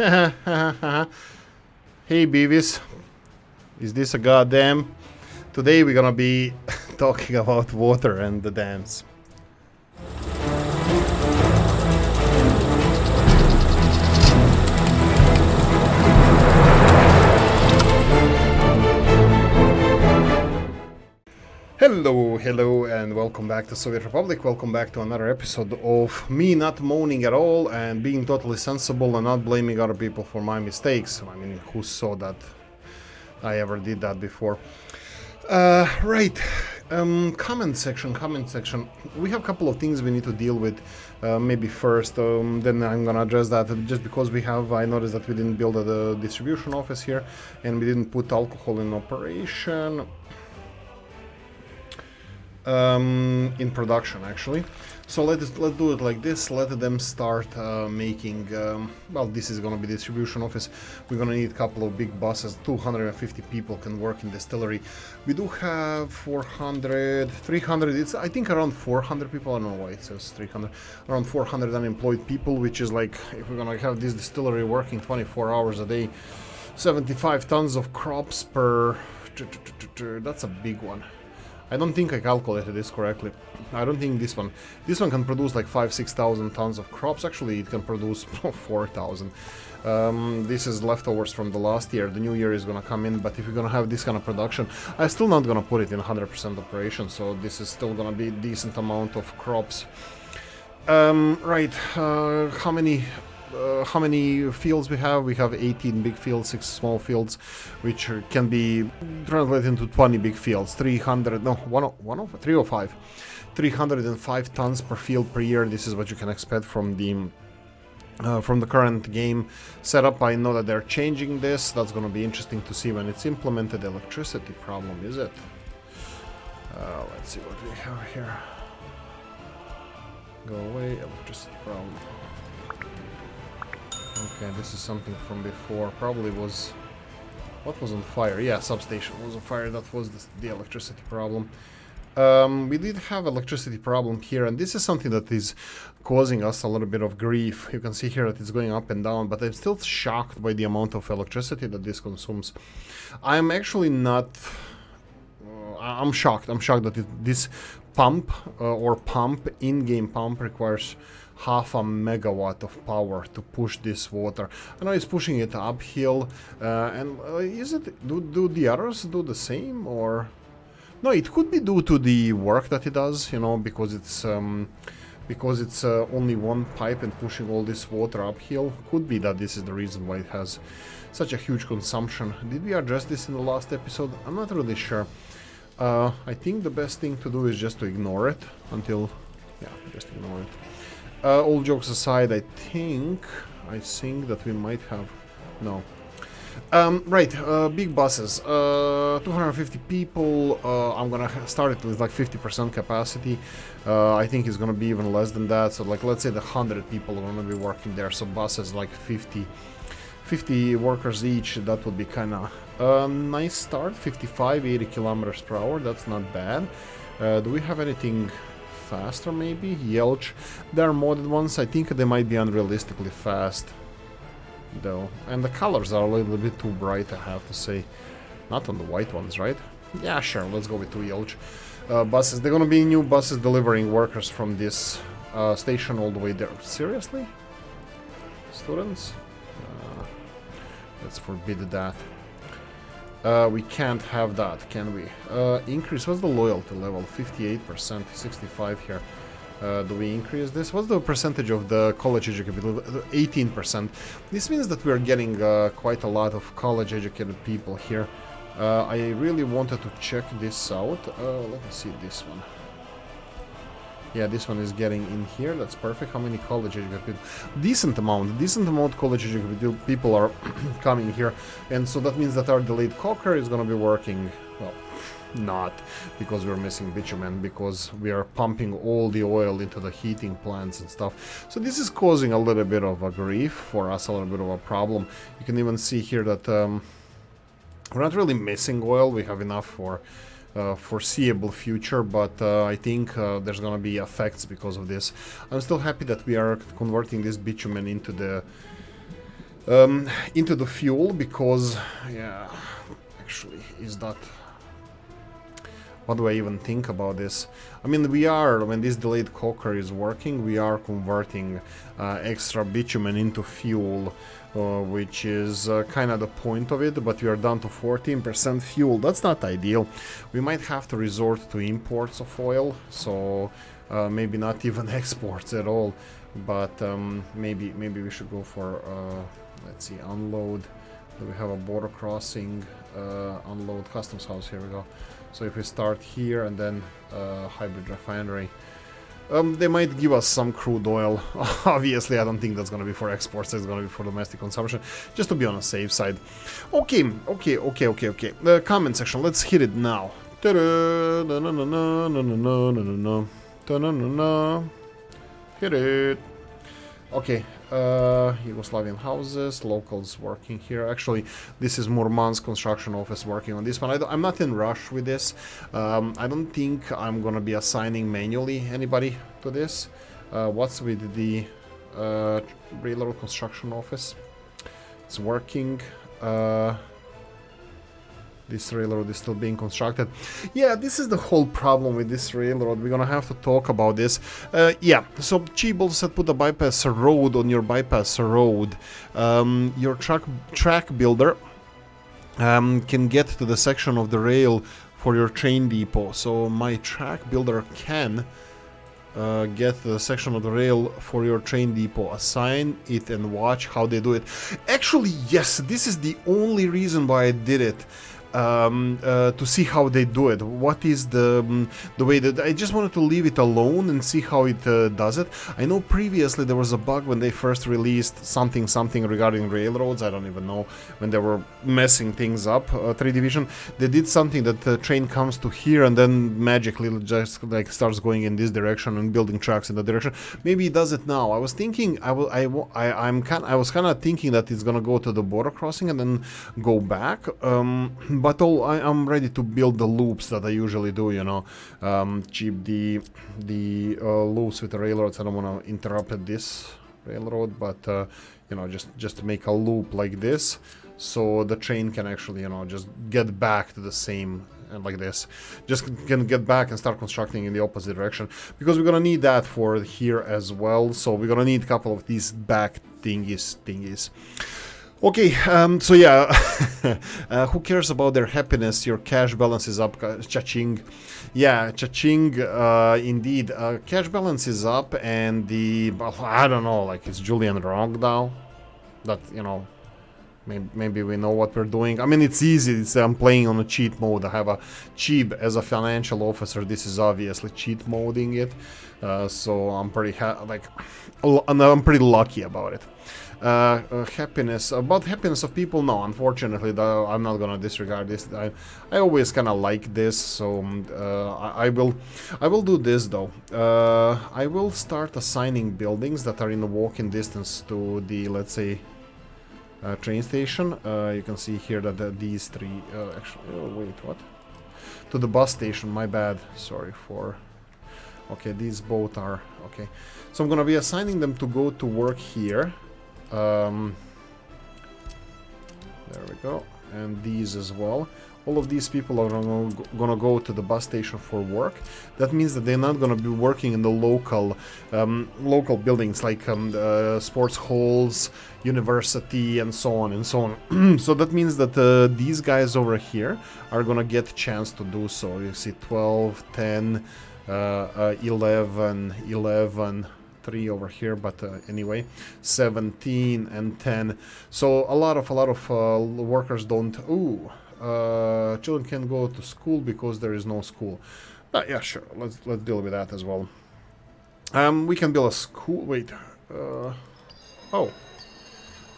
Hey Beavis, is this a goddamn? Today we're gonna be talking about water and the dams. Hello, and welcome back to Soviet Republic. Welcome back to another episode of me not moaning at all and being totally sensible and not blaming other people for my mistakes. I mean, who saw that I ever did that before? Right. Comment section. We have a couple of things we need to deal with. Maybe first, then I'm gonna address that. Just because I noticed that we didn't build a distribution office here, and we didn't put alcohol in operation. In production actually. So let's do it like this. Let them start making well, this is gonna be distribution office. We're gonna need a couple of big buses. 250 people can work in distillery. We do have 300. It's I think around 400 people. I don't know why it says 300. Around 400 unemployed people, which is like, if we're gonna have this distillery working 24 hours a day, 75 tons of crops per, that's a big one. I don't think I calculated this correctly. I don't think this one can produce like 5,000-6,000 tons of crops. Actually, it can produce 4,000. This is leftovers from the last year. The new year is gonna come in, but if you're gonna have this kind of production, I'm still not gonna put it in 100% operation, so this is still gonna be a decent amount of crops. Right, how many fields we have? We have 18 big fields, 6 small fields, which can be translated into 20 big fields. 305 tons per field per year. This is what you can expect from the current game setup. I know that they're changing this. That's going to be interesting to see when it's implemented. Electricity problem, is it? Let's see what we have here. Go away, electricity problem. Okay, this is something from before. Probably was... What was on fire? Yeah, substation was on fire. That was the electricity problem. We did have electricity problem here, and this is something that is causing us a little bit of grief. You can see here that it's going up and down, but I'm still shocked by the amount of electricity that this consumes. I'm actually not... I'm shocked. I'm shocked that this pump, in-game pump, requires 0.5 megawatt of power to push this water. I know it's pushing it uphill, and is it? Do the others do the same, or no? It could be due to the work that it does, you know, because it's only one pipe and pushing all this water uphill. Could be that this is the reason why it has such a huge consumption. Did we address this in the last episode? I'm not really sure. I think the best thing to do is just to ignore it until, yeah, just ignore it. All jokes aside, I think that we might have... No. Right, big buses. 250 people. I'm gonna start it with like 50% capacity. I think it's gonna be even less than that. So like, let's say the 100 people are gonna be working there. So buses like 50 workers each. That would be kind of nice start. 80 kilometers per hour. That's not bad. Do we have anything faster? Maybe Yelch. There are modded ones. I think they might be unrealistically fast though, and the colors are a little bit too bright, I have to say. Not on the white ones, right? Yeah, sure, let's go with 2 Yelch buses. They're gonna be new buses delivering workers from this station all the way there. Seriously? Students? Let's forbid that. We can't have that, can we? Increase, what's the loyalty level? 58%, 65 here. Do we increase this? What's the percentage of the college educated people? 18%. This means that we're getting quite a lot of college educated people here. I really wanted to check this out. Let me see this one. Yeah, this one is getting in here. That's perfect. How many college educated people? Decent amount college educated people are coming here, and so that means that our delayed coker is going to be working. Well, not because we're missing bitumen, because we are pumping all the oil into the heating plants and stuff. So this is causing a little bit of a grief for us, a little bit of a problem. You can even see here that we're not really missing oil. We have enough for foreseeable future, but I think there's gonna be effects because of this. I'm still happy that we are converting this bitumen into the into the fuel, because yeah, actually, is that, what do I even think about this? I mean, we are, when this delayed coker is working, we are converting extra bitumen into fuel, which is kind of the point of it, but we are down to 14% fuel. That's not ideal. We might have to resort to imports of oil, so maybe not even exports at all, but maybe we should go for, let's see, unload. Do we have a border crossing, unload customs house? Here we go. So if we start here and then hybrid refinery, they might give us some crude oil. Obviously, I don't think that's going to be for exports. It's going to be for domestic consumption, just to be on a safe side. Okay. The comment section. Let's hit it now. Hit it. Okay, Yugoslavian houses, locals working here. Actually, this is Murmansk construction office working on this one. I'm not in rush with this. I don't think I'm gonna be assigning manually anybody to this. What's with the railroad construction office? It's working. This railroad is still being constructed. Yeah, this is the whole problem with this railroad. We're gonna have to talk about this. Yeah, so Chiebel said put a bypass road on your bypass road. Your track builder can get to the section of the rail for your train depot. So my track builder can get to the section of the rail for your train depot. Assign it and watch how they do it. Actually, yes, this is the only reason why I did it. To see how they do it. What is the way that I just wanted to leave it alone and see how it does it. I know previously there was a bug when they first released something regarding railroads. I don't even know, when they were messing things up. 3 Division, they did something that the train comes to here and then magically just like starts going in this direction and building tracks in that direction. Maybe it does it now. I was thinking I was kind of thinking that it's gonna go to the border crossing and then go back. But I'm ready to build the loops that I usually do, you know, cheap the loops with the railroads. I don't want to interrupt this railroad, but you know, just to make a loop like this, so the train can actually, you know, just get back to the same, like this, just can get back and start constructing in the opposite direction, because we're gonna need that for here as well. So we're gonna need a couple of these back thingies. Okay, so yeah, who cares about their happiness? Your cash balance is up, cha-ching. Yeah, cha-ching, indeed. Cash balance is up, and I don't know, like, it's Julian wrong now? That, you know, maybe we know what we're doing. I mean, it's easy. I'm playing on a cheat mode. I have a cheap as a financial officer. This is obviously cheat moding it. So I'm pretty I'm pretty lucky about it. Happiness of people, no, unfortunately, though, I'm not gonna disregard this. I always kind of like this, so I will do this though. I will start assigning buildings that are in walking distance to the, let's say, train station. You can see here that these 3 actually, oh, wait, what? To the bus station, my bad, sorry for. Okay, these both are okay, so I'm gonna be assigning them to go to work here. There we go, and these as well. All of these people are gonna go to the bus station for work. That means that they're not gonna be working in the local buildings like sports halls, university, and so on and so on. So that means that these guys over here are gonna get a chance to do so. You see 12, 10, 11, 3 over here, but anyway, 17 and 10. So a lot of workers don't. Children can go to school because there is no school. Yeah, sure. Let's deal with that as well. We can build a school. Wait.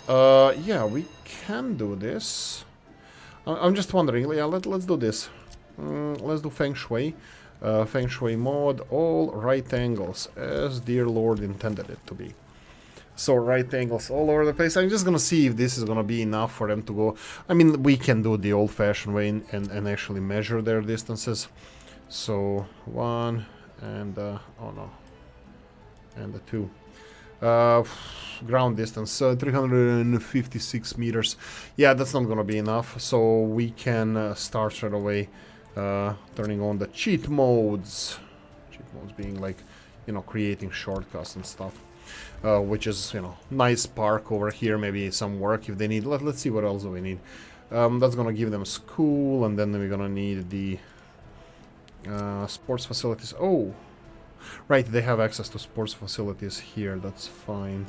Yeah, we can do this. I'm just wondering. Yeah, let's do this. Let's do Feng Shui. Feng Shui mode, all right angles, as dear Lord intended it to be. So right angles all over the place. I'm just gonna see if this is gonna be enough for them to go. I mean, we can do the old-fashioned way and actually measure their distances. So 1 and oh no, and the 2. Ground distance, 356 meters. Yeah, that's not gonna be enough, so we can start right away turning on the cheat modes. Cheat modes being like, you know, creating shortcuts and stuff. Which is, you know, nice park over here, maybe some work if they need. Let's see what else do we need. That's gonna give them school, and then we're gonna need the sports facilities. Oh, right, they have access to sports facilities here, that's fine.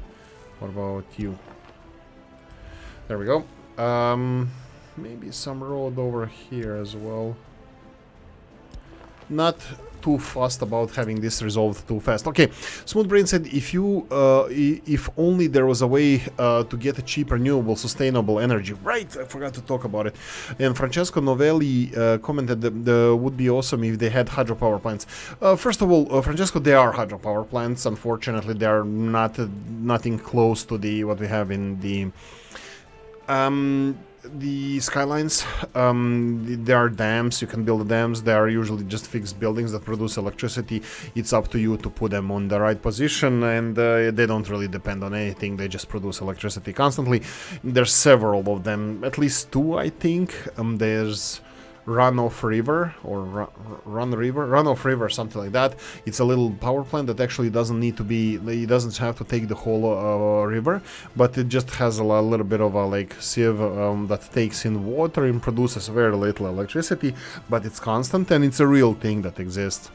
What about you? There we go. Maybe some road over here as well. Not too fussed about having this resolved too fast. Okay, Smoothbrain said if only there was a way to get a cheap, renewable, sustainable energy. Right, I forgot to talk about it. And Francesco Novelli commented that would be awesome if they had hydropower plants. First of all, Francesco, there are hydropower plants. Unfortunately, they are nothing close to what we have in the skylines. There are dams, you can build dams. They are usually just fixed buildings that produce electricity. It's up to you to put them on the right position, and they don't really depend on anything. They just produce electricity constantly. There's several of them, at least two, I think. There's Runoff River, or Runoff River, something like that. It's a little power plant that actually doesn't need to be, it doesn't have to take the whole river, but it just has a little bit of a like sieve that takes in water and produces very little electricity, but it's constant and it's a real thing that exists.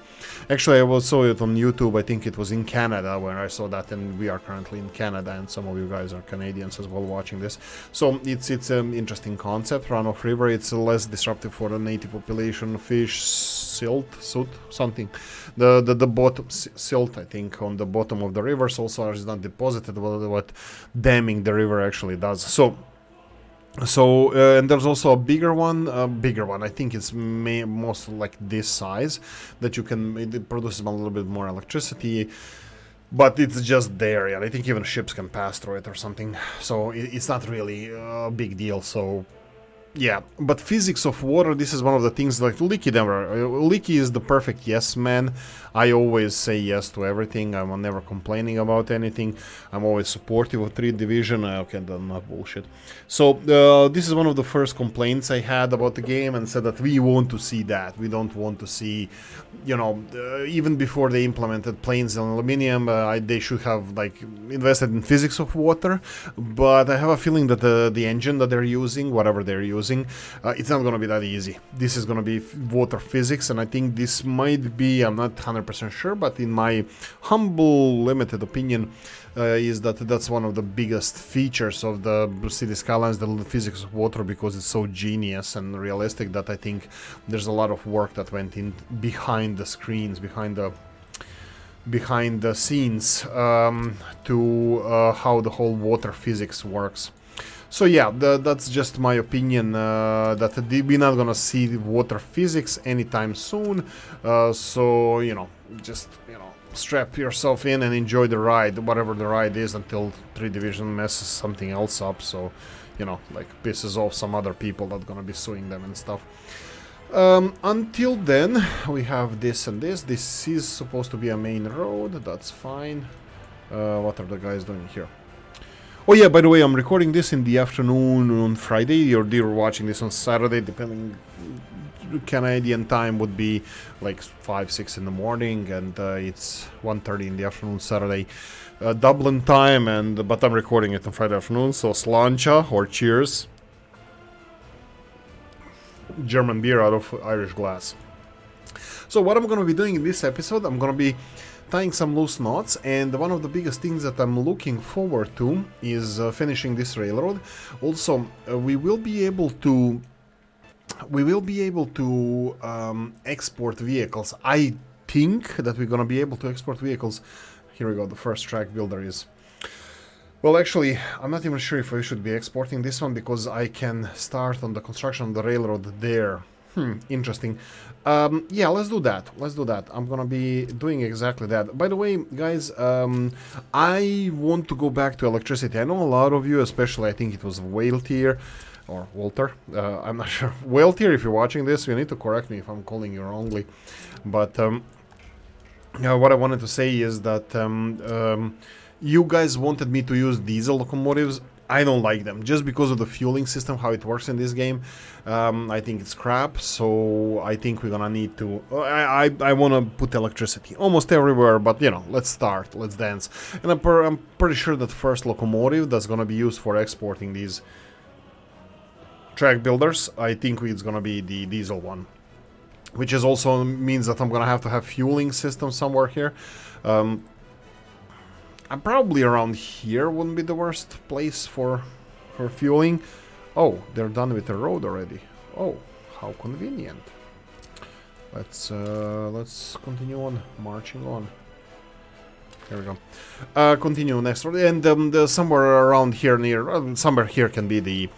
Actually, I saw it on YouTube. I think it was in Canada when I saw that, and we are currently in Canada, and some of you guys are Canadians as well watching this. So it's an interesting concept. Runoff River, it's less disruptive for the native population. Fish, silt, something. The bottom silt, I think, on the bottom of the rivers also is not deposited. What damming the river actually does. So and there's also a bigger one. I think it's most like this size, that it produces a little bit more electricity, but it's just there. Yeah, I think even ships can pass through it or something. So it's not really a big deal. So yeah, but physics of water, this is one of the things like Oolykee never. Oolykee is the perfect yes man. I always say yes to everything. I'm never complaining about anything. I'm always supportive of 3rd Division. Okay, that's not bullshit. So this is one of the first complaints I had about the game, and said that we want to see that. We don't want to see, you know, even before they implemented planes and aluminium, they should have like invested in physics of water. But I have a feeling that the engine that they're using, whatever they're using, it's not going to be that easy. This is going to be water physics, and I think this might be, I'm not 100% sure, but in my humble, limited opinion, is that's one of the biggest features of the city skylines, the physics of water, because it's so genius and realistic that I think there's a lot of work that went in behind the screens, behind the scenes, to how the whole water physics works. So yeah, that's just my opinion, that we're not gonna see water physics anytime soon. So, you know, just, you know, strap yourself in and enjoy the ride, whatever the ride is, until 3rd Division messes something else up. So, you know, like pisses off some other people that gonna be suing them and stuff. Until then, we have this and this. This is supposed to be a main road. That's fine. What are the guys doing here? Oh yeah, by the way, I'm recording this in the afternoon on Friday. You're watching this on Saturday, depending. Canadian time would be like 5-6 in the morning, and it's 1:30 in the afternoon Saturday. Dublin time, but I'm recording it on Friday afternoon, so slancha or cheers. German beer out of Irish glass. So what I'm going to be doing in this episode, I'm going to be tying some loose knots, and one of the biggest things that I'm looking forward to is finishing this railroad. Also, we will be able to export vehicles. I think that we're gonna be able to export vehicles. Here we go. The first track builder is. Well, actually, I'm not even sure if we should be exporting this one, because I can start on the construction of the railroad there. Interesting. Yeah, let's do that. I'm gonna be doing exactly that. By the way, guys, I want to go back to electricity. I know a lot of you, especially I think it was Whale Tier, or Walter, I'm not sure. Whale Tier, if you're watching this, you need to correct me if I'm calling you wrongly. But what I wanted to say is that You guys wanted me to use diesel locomotives. I don't like them just because of the fueling system, how it works in this game. I think it's crap, so I think we're gonna need to. I want to put electricity almost everywhere, but you know, let's start, let's dance. And I'm pretty sure that first locomotive that's gonna be used for exporting these track builders, I think it's gonna be the diesel one, which is also means that I'm gonna have to have fueling system somewhere here. Probably around here wouldn't be the worst place for fueling. Oh, they're done with the road already. Oh, how convenient. Let's continue on, marching on. Here we go. Continue next road, and somewhere around here near, somewhere here can be the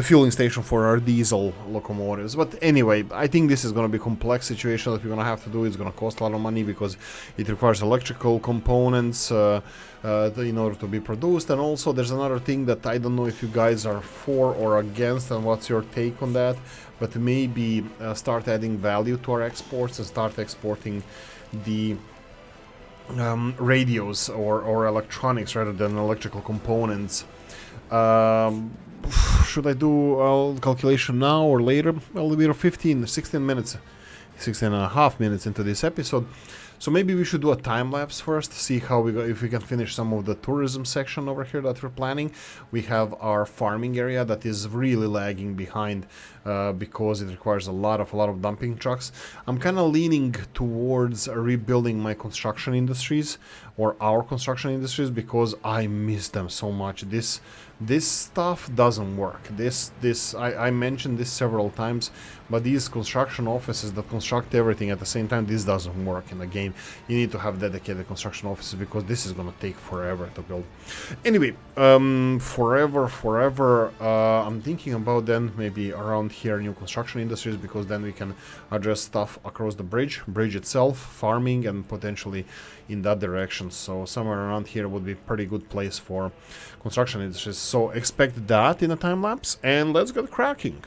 fueling station for our diesel locomotives. But anyway, I think this is going to be a complex situation that we're going to have to do. It's going to cost a lot of money because it requires electrical components in order to be produced. And also there's another thing that I don't know if you guys are for or against, and what's your take on that, but maybe start adding value to our exports and start exporting the radios or electronics rather than electrical components. Should I do a calculation now or later? Well, we're 16 minutes, 16 and a half minutes into this episode. So maybe we should do a time lapse first, see how we go, if we can finish some of the tourism section over here that we're planning. We have our farming area that is really lagging behind because it requires a lot of dumping trucks. I'm kind of leaning towards rebuilding my construction industries or our construction industries because I miss them so much. This stuff doesn't work. I mentioned this several times, but these construction offices that construct everything at the same time, this doesn't work in the game. You need to have dedicated construction offices because this is going to take forever to build. Anyway, forever, I'm thinking about then maybe around here new construction industries, because then we can address stuff across the bridge itself, farming, and potentially in that direction. So somewhere around here would be a pretty good place for construction industries. So expect that in a time lapse, and let's get cracking.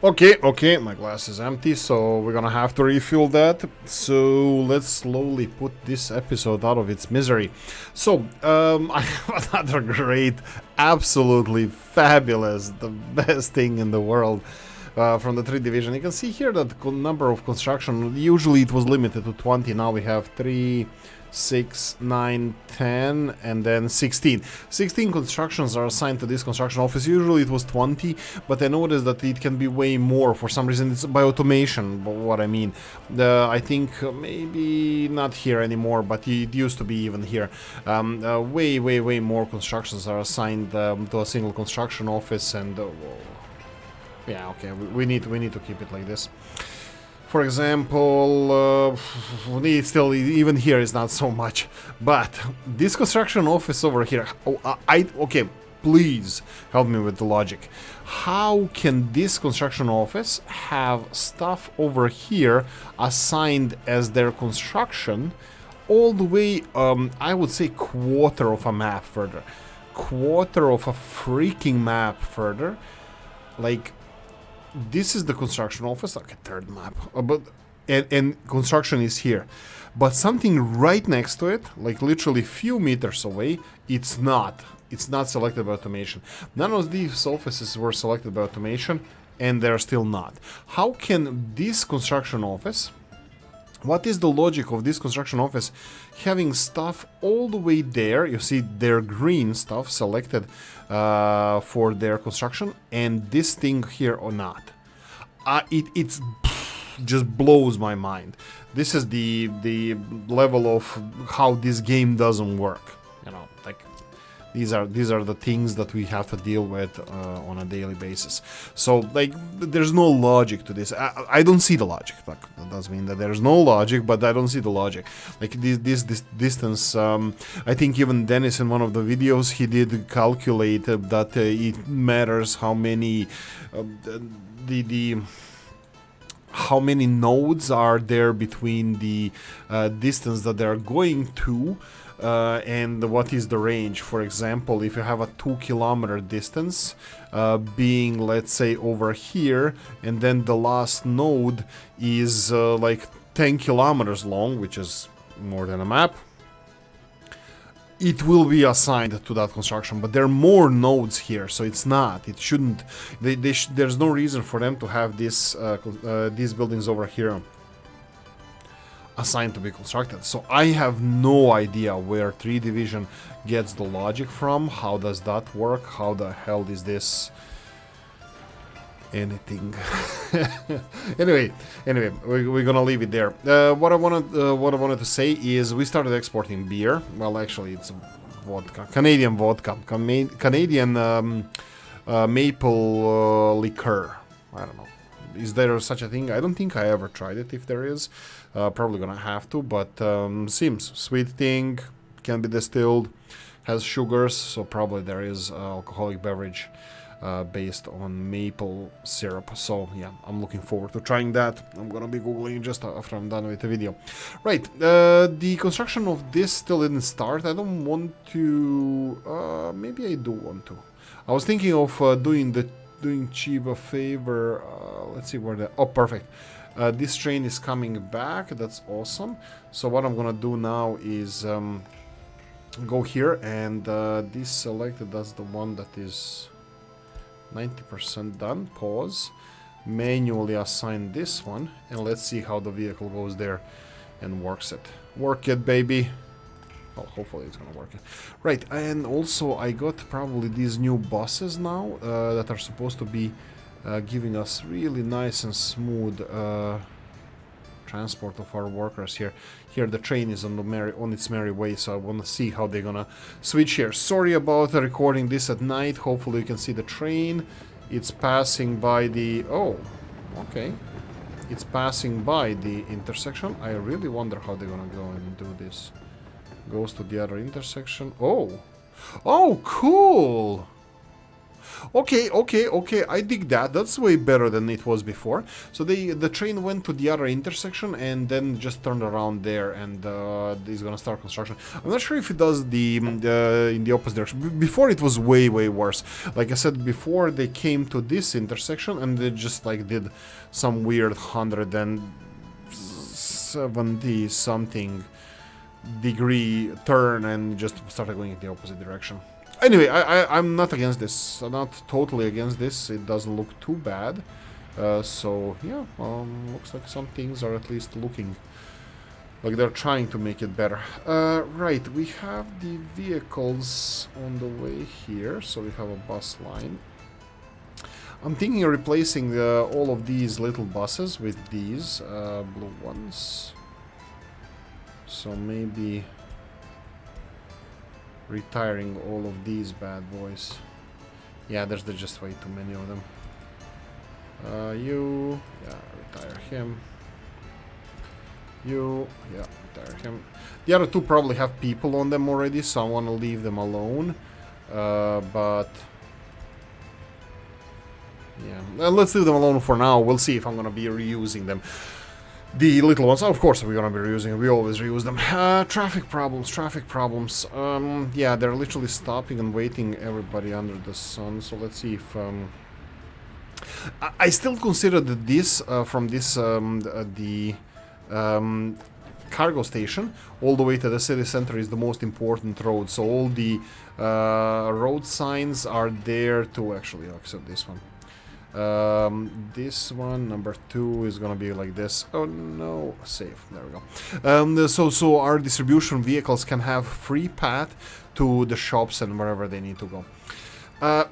Okay, my glass is empty, so we're gonna have to refill that. So let's slowly put this episode out of its misery. So, I have another great, absolutely fabulous, the best thing in the world from the 3 division. You can see here that the number of construction, usually it was limited to 20, now we have 3, 6, 9, 10, and then 16. 16 constructions are assigned to this construction office. Usually it was 20, but I noticed that it can be way more. For some reason, it's by automation, what I mean. I think maybe not here anymore, but it used to be even here. Way more constructions are assigned to a single construction office, and yeah, okay, we need to keep it like this. For example, it's still, even here is not so much, but this construction office over here, okay, please help me with the logic. How can this construction office have stuff over here assigned as their construction all the way, I would say quarter of a map further. Quarter of a freaking map further. Like, this is the construction office, like a third map, but and construction is here, but something right next to it, like literally few meters away, it's not selected by automation. None of these offices were selected by automation, and they're still not. How can this construction office, what is the logic of this construction office having stuff all the way there? You see their green stuff selected for their construction, and this thing here or not. It's just blows my mind. This is the level of how this game doesn't work. You know, like these are the things that we have to deal with on a daily basis. So like, there's no logic to this. I don't see the logic. Like, that doesn't mean that there's no logic, but I don't see the logic. Like this distance. I think even Dennis in one of the videos, he did calculate that it matters how many how many nodes are there between the distance that they're going to and what is the range. For example, if you have a 2-kilometer distance being, let's say, over here, and then the last node is like 10 kilometers long, which is more than a map, it will be assigned to that construction. But there are more nodes here, so it shouldn't, there's no reason for them to have this these buildings over here assigned to be constructed. So I have no idea where 3 division gets the logic from. How does that work? How the hell is this anything? anyway, we're gonna leave it there. What I wanted to say is we started exporting beer. Well, actually, it's vodka, Canadian vodka, Canadian maple liqueur. I don't know. Is there such a thing? I don't think I ever tried it. If there is, probably gonna have to. But seems sweet thing, can be distilled, has sugars, so probably there is alcoholic beverage based on maple syrup. So yeah, I'm looking forward to trying that. I'm gonna be googling just after I'm done with the video. Right, the construction of this still didn't start. I don't want to. Maybe I do want to. I was thinking of doing Chief a favor. Let's see where the... Oh, perfect. This train is coming back. That's awesome. So what I'm gonna do now is go here, and this selected, that's the one that is 90% done. Pause. Manually assign this one, and let's see how the vehicle goes there and works it. Work it, baby. Well, hopefully it's gonna work. Right, and also I got probably these new buses now that are supposed to be giving us really nice and smooth transport of our workers here. Here the train is on its merry way, so I want to see how they're gonna switch here. Sorry about recording this at night. Hopefully you can see the train. It's passing by the... Oh, okay. It's passing by the intersection. I really wonder how they're gonna go and do this. Goes to the other intersection. Oh, cool. Okay, I dig that. That's way better than it was before. So the train went to the other intersection and then just turned around there, and is gonna start construction. I'm not sure if it does in the opposite direction. Before it was way worse. Like I said before, they came to this intersection and they just like did some weird 170 something degree turn and just started going in the opposite direction. Anyway, I'm not against this. I'm not totally against this. It doesn't look too bad. So yeah, looks like some things are at least looking like they're trying to make it better. Right, we have the vehicles on the way here, so we have a bus line. I'm thinking of replacing all of these little buses with these blue ones. So maybe retiring all of these bad boys. Yeah, there's just way too many of them. You, yeah, retire him. You, yeah, retire him. The other two probably have people on them already, so I want to leave them alone. But yeah, let's leave them alone for now. We'll see if I'm gonna be reusing them. The little ones, of course we're gonna be reusing them. We always reuse them. Traffic problems. Yeah, they're literally stopping and waiting everybody under the sun. So let's see if... I still consider that this, from this, the cargo station all the way to the city center is the most important road. So all the road signs are there to actually, except this one. This one, number 2, is gonna be like this. Oh no, save. There we go. So our distribution vehicles can have free path to the shops and wherever they need to go.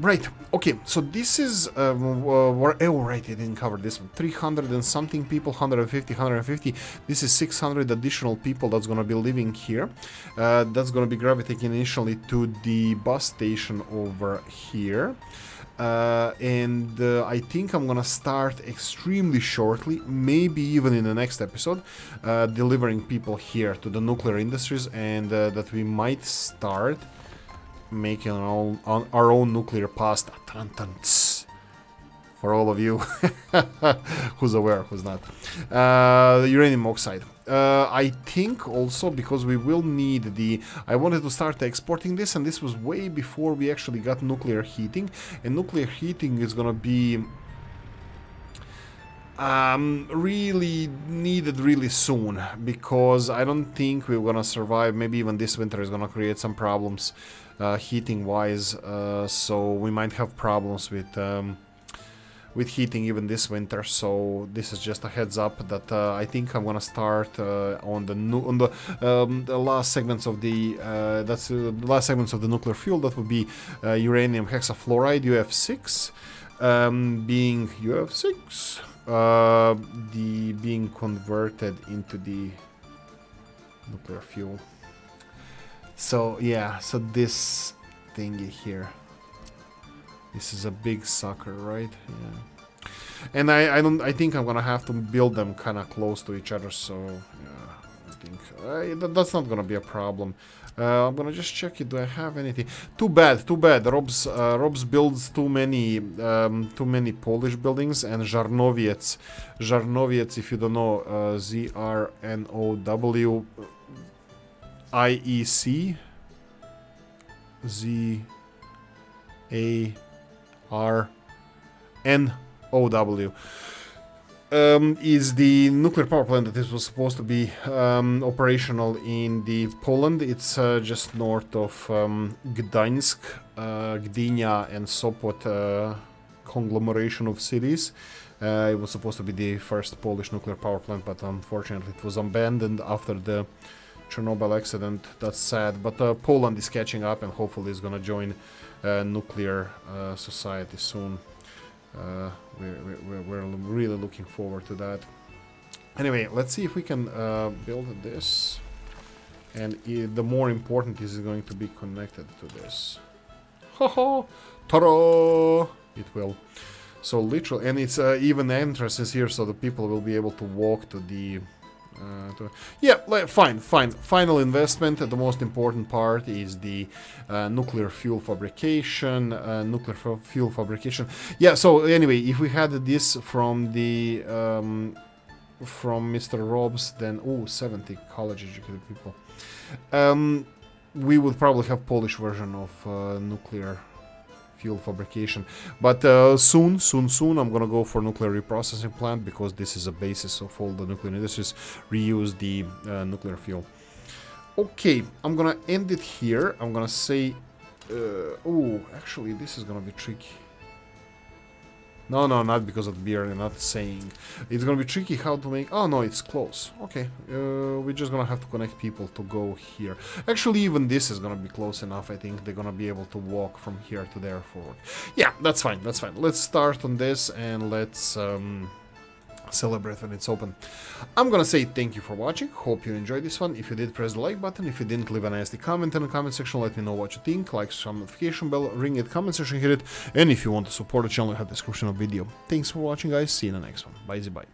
Right, okay, so this is, oh right, I didn't cover this one. 300 and something people, 150. This is 600 additional people that's gonna be living here. That's gonna be gravitating initially to the bus station over here. And I think I'm gonna start extremely shortly, maybe even in the next episode, delivering people here to the nuclear industries, and that we might start making our own nuclear pasta. For all of you who's aware, who's not. Uranium oxide. I think also because we will need I wanted to start exporting this, and this was way before we actually got nuclear heating. And nuclear heating is gonna be really needed really soon, because I don't think we're gonna survive. Maybe even this winter is gonna create some problems heating wise, so we might have problems with heating even this winter. So this is just a heads up that I think I'm gonna start on the last segments of the last segments of the nuclear fuel. That would be uranium hexafluoride UF6, being UF6, being converted into the nuclear fuel. So yeah, so this thingy here, this is a big sucker, right? Yeah. And I think I'm gonna have to build them kind of close to each other. So yeah, I think that's not gonna be a problem. I'm gonna just check it. Do I have anything? Too bad. Rob's builds too many Polish buildings, and Żarnowiec, if you don't know, ZRNOW IEC ZARNOW is the nuclear power plant that this was supposed to be operational in Poland. It's just north of Gdańsk, Gdynia and Sopot conglomeration of cities. It was supposed to be the first Polish nuclear power plant, but unfortunately it was abandoned after the Chernobyl accident. That's sad, but Poland is catching up and hopefully is gonna join nuclear society soon. We're really looking forward to that. Anyway, let's see if we can build this, and the more important is going to be connected to this. Haha, ta-da! It will. So literally, and it's even entrances here, so the people will be able to walk to the Fine. Final investment. The most important part is the nuclear fuel fabrication. Fuel fabrication. Yeah. So anyway, if we had this from the from Mr. Robs, then 70 college-educated people. We would probably have Polish version of nuclear fuel fabrication, but soon I'm gonna go for nuclear reprocessing plant, because this is a basis of all the nuclear industries, reuse the nuclear fuel. Okay, I'm gonna end it here. I'm gonna say actually this is gonna be tricky. No, not because of the beer, I'm not saying. It's gonna be tricky how to make... Oh, no, it's close. Okay, we're just gonna have to connect people to go here. Actually, even this is gonna be close enough, I think. They're gonna be able to walk from here to there forward. Yeah, that's fine. Let's start on this, and let's celebrate when it's open. I'm gonna say thank you for watching. Hope you enjoyed this one. If you did, press the like button. If you didn't, leave a nasty comment in the comment section. Let me know what you think. Like, some notification bell, ring it, comment section, hit it. And if you want to support the channel, have the description of the video. Thanks for watching, guys. See you in the next one. Bye.